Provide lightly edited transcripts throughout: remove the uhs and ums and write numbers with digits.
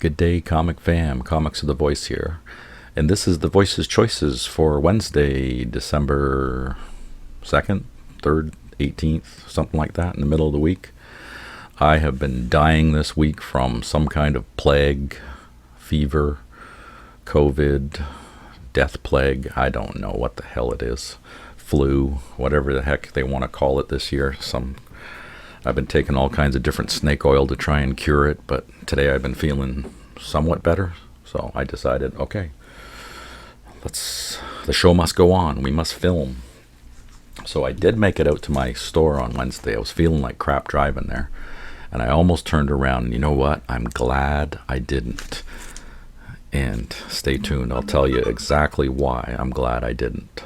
Good day, Comic Fam. Comics of the Voice here. And this is the Voice's Choices for Wednesday, December 2nd, 3rd, 18th, something like that, in the middle of the week. I have been dying this week from some kind of plague, fever, COVID, death plague. I don't know what the hell it is. Flu, whatever the heck they want to call it this year. I've been taking all kinds of different snake oil to try and cure it, but today I've been feeling somewhat better, so I decided, okay, the show must go on. We must film. So I did make it out to my store on Wednesday. I was feeling like crap driving there, and I almost turned around, and you know what? I'm glad I didn't. And stay tuned. I'll tell you exactly why I'm glad I didn't.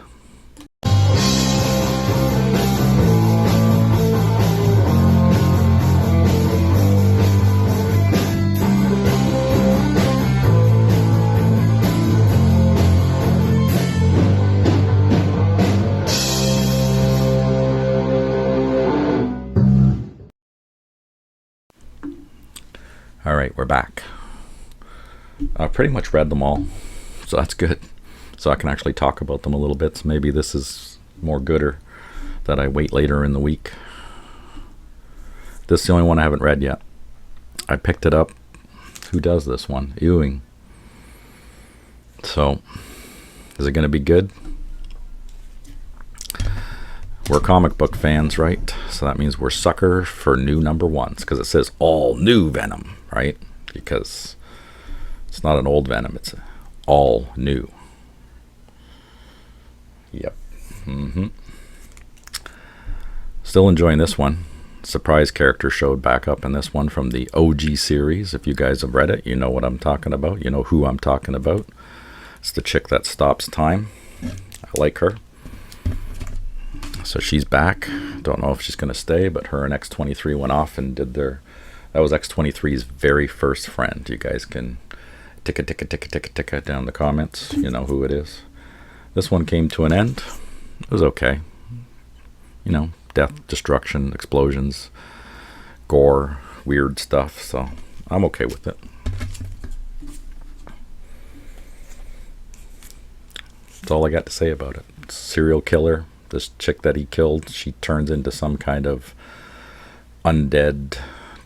All right, we're back. I pretty much read them all, so that's good. So I can actually talk about them a little bit. So maybe this is more gooder that I wait later in the week. This is the only one I haven't read yet. I picked it up. Who does this one? Ewing. So, is it going to be good? We're comic book fans, right? So that means we're sucker for new number ones, because it says all new Venom, right? Because it's not an old Venom, it's all new. Yep. Still enjoying this one. Surprise character showed back up in this one from the OG series. If you guys have read it, you know what I'm talking about. You know who I'm talking about. It's the chick that stops time. I like her. So she's back. Don't know if she's going to stay, but her and X-23 went off and did their... That was X-23's very first friend. You guys can ticka down the comments. You know who it is. This one came to an end. It was okay. You know, death, destruction, explosions, gore, weird stuff. So I'm okay with it. That's all I got to say about it. Serial killer. This chick that he killed, she turns into some kind of undead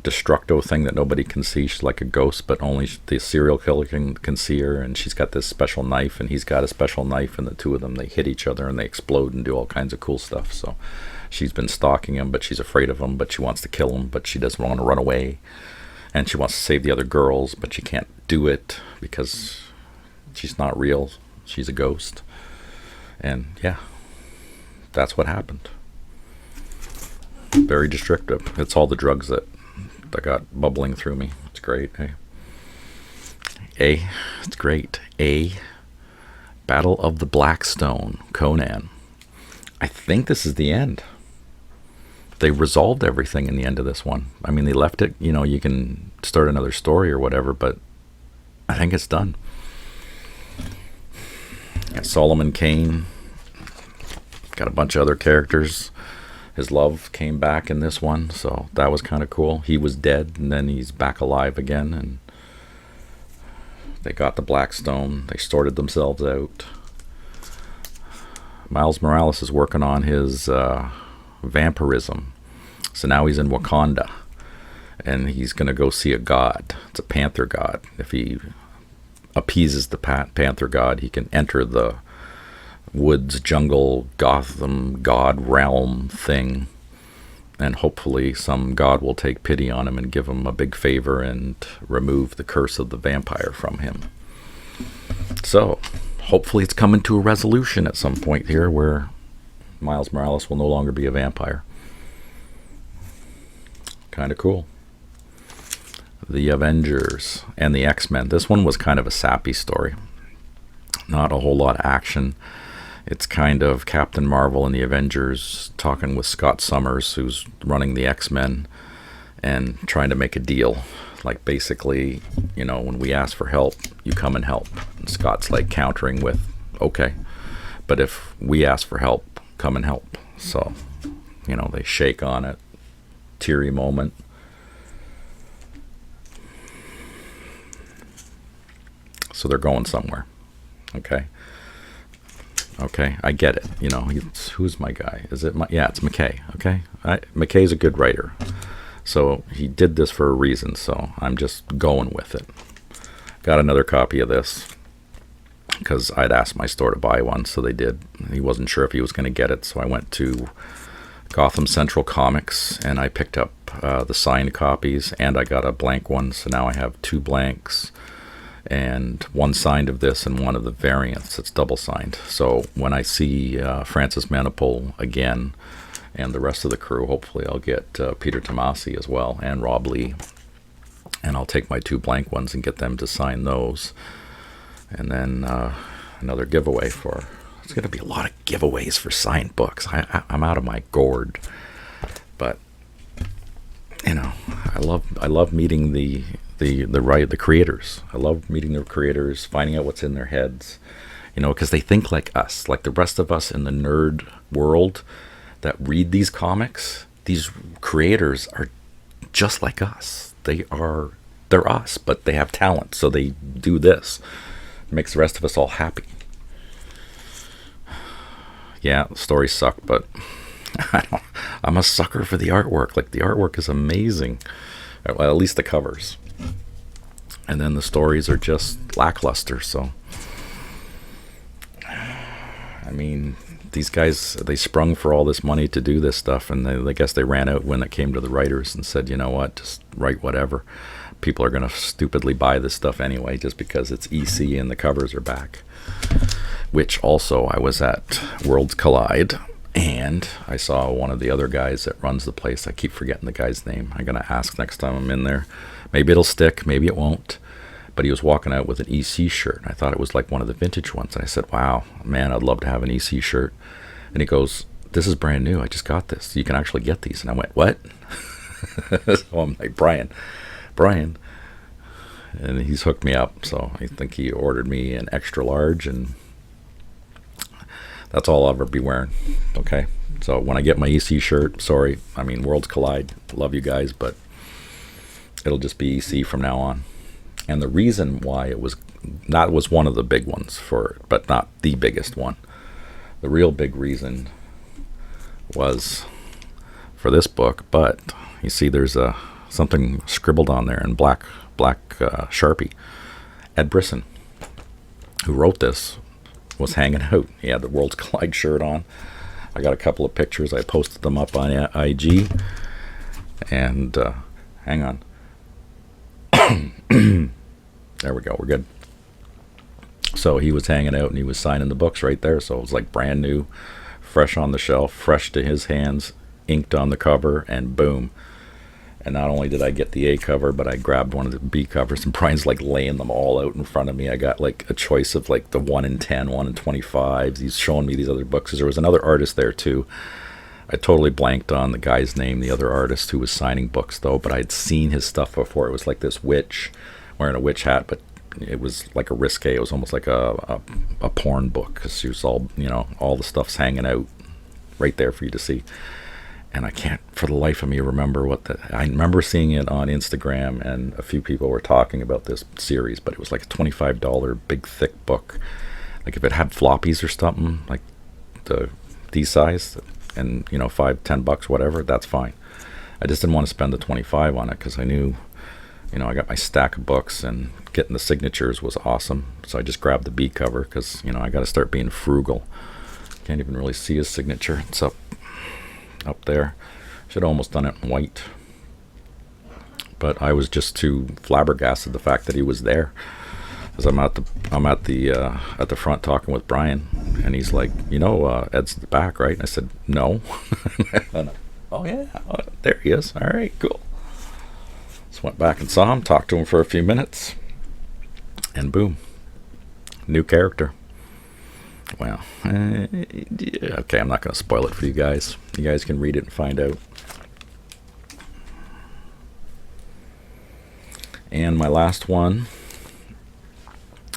destructo thing that nobody can see. She's like a ghost, but only the serial killer can see her, and she's got this special knife, and he's got a special knife, and the two of them, they hit each other, and they explode and do all kinds of cool stuff. So she's been stalking him, but she's afraid of him, but she wants to kill him, but she doesn't want to run away, and she wants to save the other girls, but she can't do it because she's not real. She's a ghost. And yeah, that's what happened. Very destructive. It's all the drugs that got bubbling through me. It's great. It's great. Battle of the Blackstone, Conan. I think this is the end. They resolved everything in the end of this one. I mean, they left it, you know, you can start another story or whatever, but I think it's done. Got Solomon Kane. Got a bunch of other characters. His love came back in this one, so that was kind of cool. He was dead, and then he's back alive again, and they got the Blackstone. They sorted themselves out. Miles Morales is working on his vampirism, so now he's in Wakanda, and he's going to go see a god. It's a panther god. If he appeases the panther god, he can enter the woods, jungle, Gotham, god realm thing, and hopefully some god will take pity on him and give him a big favor and remove the curse of the vampire from him. So hopefully it's coming to a resolution at some point here where Miles Morales will no longer be a vampire. Kind of cool. The Avengers and the X-Men. This one was kind of a sappy story. Not a whole lot of action. It's kind of Captain Marvel and the Avengers talking with Scott Summers, who's running the X-Men, and trying to make a deal. Like, basically, you know, when we ask for help, you come and help. And Scott's like countering with, okay, but if we ask for help, come and help. So, you know, they shake on it. Teary moment. So they're going somewhere. Okay. Okay, I get it. You know, who's my guy? Is it yeah, it's McKay. Okay, McKay's a good writer, so he did this for a reason. So I'm just going with it. Got another copy of this because I'd asked my store to buy one, so they did. He wasn't sure if he was going to get it, so I went to Gotham Central Comics and I picked up the signed copies, and I got a blank one. So now I have 2 blanks. And one signed of this and one of the variants. It's double signed. So when I see Francis Manapul again and the rest of the crew, hopefully I'll get Peter Tomasi as well and Rob Lee. And I'll take my 2 blank ones and get them to sign those. And then another giveaway for... There's going to be a lot of giveaways for signed books. I'm out of my gourd. But, you know, I love meeting the creators. I love meeting the creators, finding out what's in their heads, you know, because they think like us, like the rest of us in the nerd world that read these comics. These creators are just like us. They're us, but they have talent, so they do this. It makes the rest of us all happy. Yeah, the stories suck, but I'm a sucker for the artwork. Like, the artwork is amazing. Well, at least the covers. And then the stories are just lackluster. So, I mean, these guys, they sprung for all this money to do this stuff, and I guess they ran out when it came to the writers and said, you know what, just write whatever. People are going to stupidly buy this stuff anyway just because it's EC and the covers are back. Which also, I was at Worlds Collide, and I saw one of the other guys that runs the place. I keep forgetting the guy's name. I'm going to ask next time I'm in there. Maybe it'll stick, maybe it won't. But he was walking out with an EC shirt. I thought it was like one of the vintage ones. And I said, wow, man, I'd love to have an EC shirt. And he goes, this is brand new. I just got this. You can actually get these. And I went, what? So I'm like, Brian. And he's hooked me up. So I think he ordered me an extra large, and that's all I'll ever be wearing. Okay? So when I get my EC shirt, sorry, I mean, Worlds Collide. Love you guys, but it'll just be EC from now on. And the reason why that was one of the big ones for it, but not the biggest one. The real big reason was for this book, but you see there's something scribbled on there in black Sharpie. Ed Brisson, who wrote this, was hanging out. He had the Worlds Collide shirt on. I got a couple of pictures. I posted them up on IG. And hang on. There we go. We're good. So he was hanging out and he was signing the books right there. So it was like brand new, fresh on the shelf, fresh to his hands, inked on the cover, and boom. And not only did I get the A cover, but I grabbed one of the B covers, and Brian's like laying them all out in front of me. I got like a choice of like the 1 in 10, 1 in 25. He's showing me these other books. There was another artist there too. I totally blanked on the guy's name, the other artist who was signing books though, but I'd seen his stuff before. It was like this witch wearing a witch hat, but it was like a risque. It was almost like a porn book, because she was all, you know, all the stuff's hanging out right there for you to see. And I can't for the life of me remember I remember seeing it on Instagram, and a few people were talking about this series, but it was like a $25 big thick book. Like if it had floppies or something, like these size, and you know, $5-10 whatever, that's fine. I just didn't want to spend the 25 on it, because I knew, you know, I got my stack of books and getting the signatures was awesome. So I just grabbed the B cover, because, you know, I got to start being frugal. Can't even really see his signature. It's up there. Should have almost done it in white, but I was just too flabbergasted the fact that he was there. Because I'm at the front talking with Brian, and he's like, you know, Ed's at the back, right? And I said, no. Oh yeah, there he is. All right, cool. Just went back and saw him, talked to him for a few minutes, and boom, new character. Well, okay, I'm not going to spoil it for you guys. You guys can read it and find out. And my last one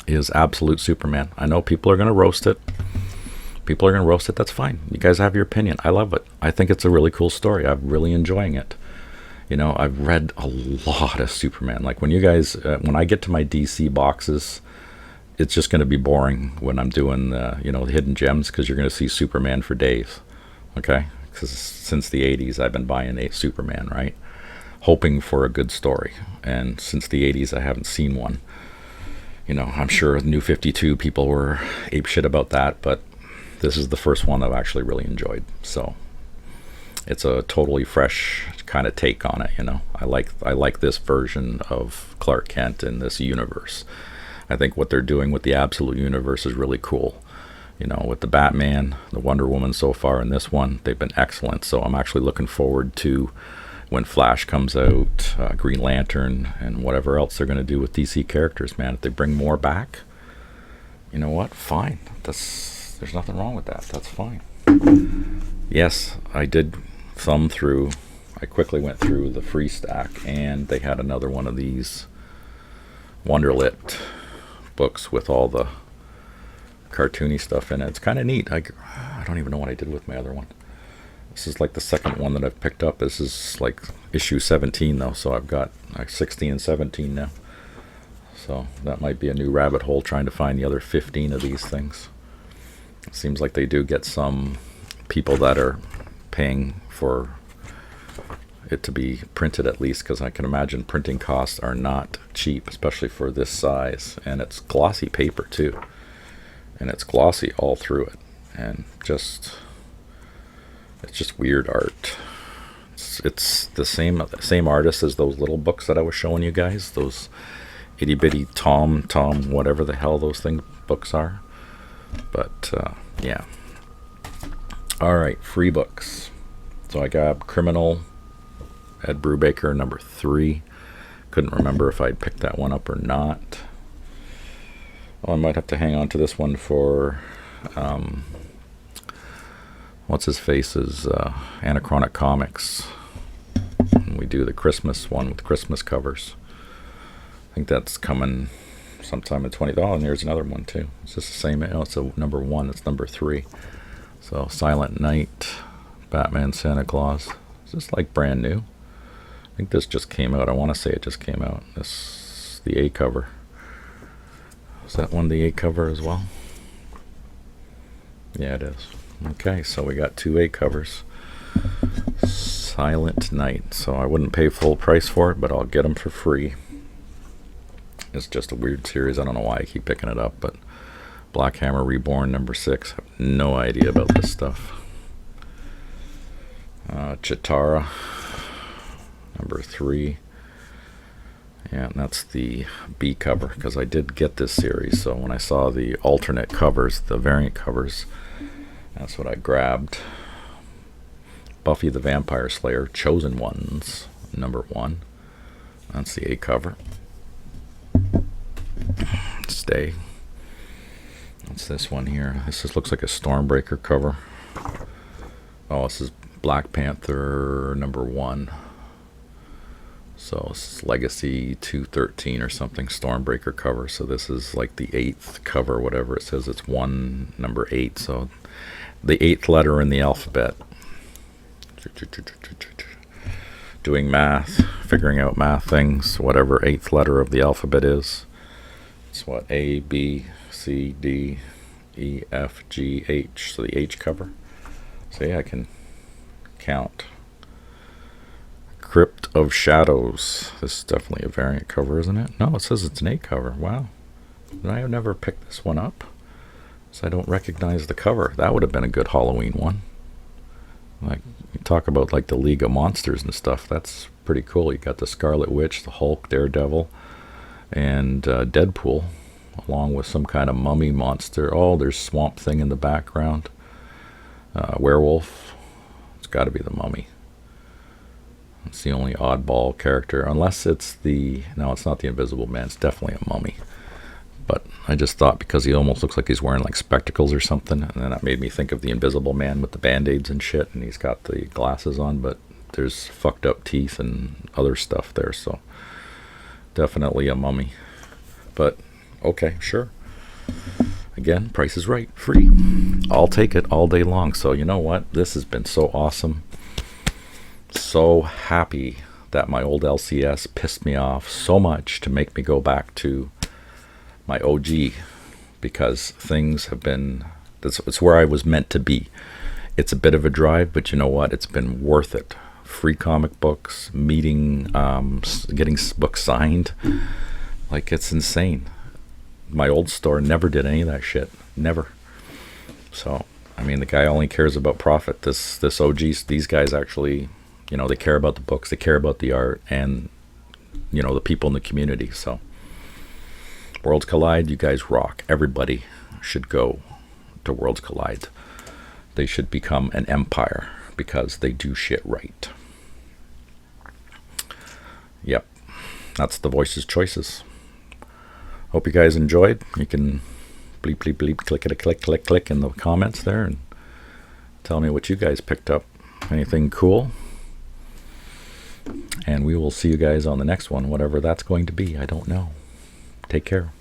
is Absolute Superman. I know people are going to roast it. That's fine. You guys have your opinion. I love it. I think it's a really cool story. I'm really enjoying it. You know, I've read a lot of Superman. Like when you guys, when I get to my DC boxes, it's just going to be boring when I'm doing the hidden gems, because you're going to see Superman for days. Okay, because since the 80s I've been buying a Superman, right, hoping for a good story, and since the 80s I haven't seen one. I'm sure New 52 people were apeshit about that, but this is the first one I've actually really enjoyed. So it's a totally fresh kind of take on it. I like this version of Clark Kent in this universe. I think what they're doing with the Absolute Universe is really cool. With the Batman, the Wonder Woman so far in this one, they've been excellent. So I'm actually looking forward to when Flash comes out, Green Lantern, and whatever else they're going to do with DC characters, man. If they bring more back, you know what? Fine. There's nothing wrong with that. That's fine. Yes, I did thumb through. I quickly went through the free stack, and they had another one of these Wonderlit books with all the cartoony stuff in it. It's kind of neat. I don't even know what I did with my other one. This is like the second one that I've picked up. This is like issue 17 though, so I've got like 16 and 17 now. So that might be a new rabbit hole, trying to find the other 15 of these things. It seems like they do get some people that are paying for it to be printed, at least, because I can imagine printing costs are not cheap, especially for this size. And it's glossy paper too, and it's glossy all through it, and it's just weird art. It's the same artist as those little books that I was showing you guys, those itty bitty Tom whatever the hell those books are. But yeah. All right, free books. So I got Criminal, Ed Brubaker, number 3. Couldn't remember if I'd picked that one up or not. Oh, I might have to hang on to this one for what's his face's Anachronic Comics. And we do the Christmas one with Christmas covers. I think that's coming sometime in 20. Oh, and there's another one too. Is this the same? Oh, it's a number 1. It's number 3. So Silent Night, Batman, Santa Claus. Is this like brand new? I think this just came out. I want to say it just came out. This, the A cover. Is that one the A cover as well? Yeah, it is. Okay, so we got 2 A covers. Silent Night. So I wouldn't pay full price for it, but I'll get them for free. It's just a weird series. I don't know why I keep picking it up, but Black Hammer Reborn, number 6. I have no idea about this stuff. Chitara, number 3. Yeah, and that's the B cover, because I did get this series. So when I saw the alternate covers, the variant covers, that's what I grabbed. Buffy the Vampire Slayer, Chosen Ones, number 1. That's the A cover. Stay. What's this one here? This just looks like a Stormbreaker cover. Oh, this is Black Panther number 1. So it's Legacy 213 or something, Stormbreaker cover. So this is like the 8th cover, whatever it says. It's number 8. So the 8th letter in the alphabet. Doing math, figuring out math things, whatever 8th letter of the alphabet is. It's what, A, B, C, D, E, F, G, H. So the H cover. So yeah, I can count. Crypt of Shadows. This is definitely a variant cover, isn't it? No, it says it's an A cover. Wow. Did I have never picked this one up? So I don't recognize the cover. That would have been a good Halloween one. Like, you talk about like the League of Monsters and stuff. That's pretty cool. You got the Scarlet Witch, the Hulk, Daredevil, and Deadpool, along with some kind of mummy monster. Oh, there's Swamp Thing in the background. Werewolf. It's got to be the Mummy. It's the only oddball character, unless it's no, it's not the Invisible Man. It's definitely a mummy. But I just thought, because he almost looks like he's wearing like spectacles or something, and then that made me think of the Invisible Man with the band-aids and shit, and he's got the glasses on, but there's fucked up teeth and other stuff there, so definitely a mummy. But okay, sure. Again, Price is Right, free. I'll take it all day long. So you know what? This has been so awesome. So happy that my old LCS pissed me off so much to make me go back to my OG because things have been, it's where I was meant to be. It's a bit of a drive, but you know what? It's been worth it. Free comic books, meeting, getting books signed. Like, it's insane. My old store never did any of that shit. Never. So, I mean, the guy only cares about profit. This OG, these guys actually, you know, they care about the books, they care about the art, and, you know, the people in the community. So, Worlds Collide, you guys rock. Everybody should go to Worlds Collide. They should become an empire because they do shit right. Yep. That's the Voices Choices. Hope you guys enjoyed. You can bleep, bleep, bleep, click in the comments there and tell me what you guys picked up. Anything cool? And we will see you guys on the next one, whatever that's going to be. I don't know. Take care.